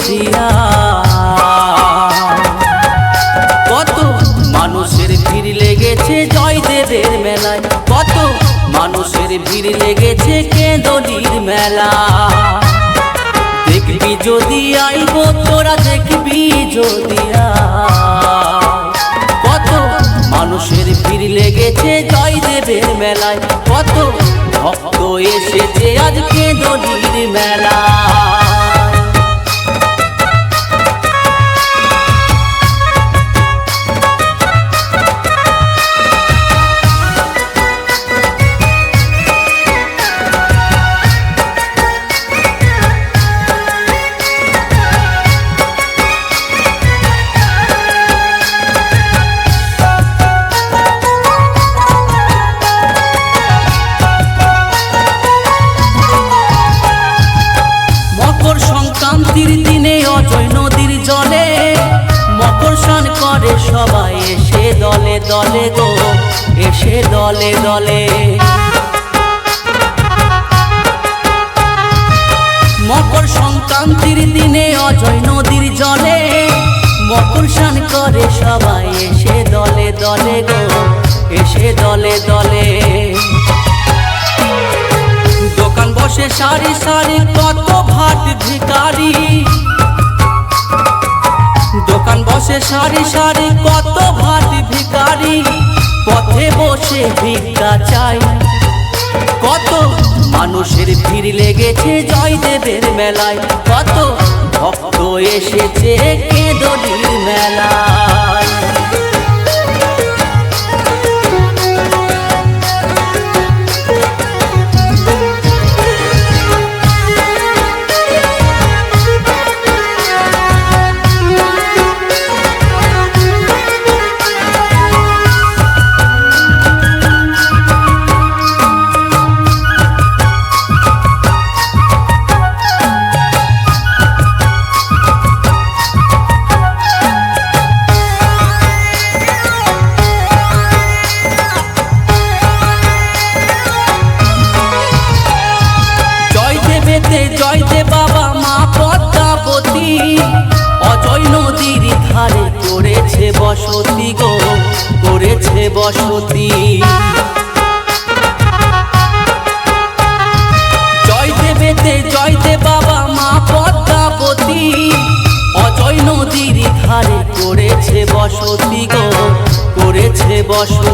যদি কত মানুষের ভিড় লেগেছে জয়দেবের মেলায়, কত মানুষের ভিড় লেগেছে কেঁদলির মেলা। দেখবি যদি আইব তোরা, দেখবি যদি কত মানুষের ভিড় লেগেছে জয়দেবের মেলায়, কত ভক্ত এসেছে আজ কেঁদলির মেলা। সংক্রান্তির দিনে অজয় নদীর জলে মকর স্নান করে সবাই এসে দলে দলে গো, এসে দলে দলে। মকর সংক্রান্তির দিনে অজয় নদীর জলে মকর স্নান করে সবাই এসে দলে দলে গো, এসে দলে দলে। দোকান বসে সারি সারি কত ভাট ভিখারি, দোকান বসে সারি সারি কত ভাট ভিখারি, পথে বসে ভিক্ষা চাই। কত মানুষের ভিড় লেগেছে জয়দেবের মেলায়, কত ভক্ত এসেছে কেঁদলির মেলায়। জয়দেব বাবা মা পদ্মাবতী অজয় নদীর ধারে করেছে বসতি গো, করেছে বসতি। জয়দেব বাবা মা পদ্মাবতী অজয় নদীর ধারে করেছে বসতি গো, করেছে বসতি।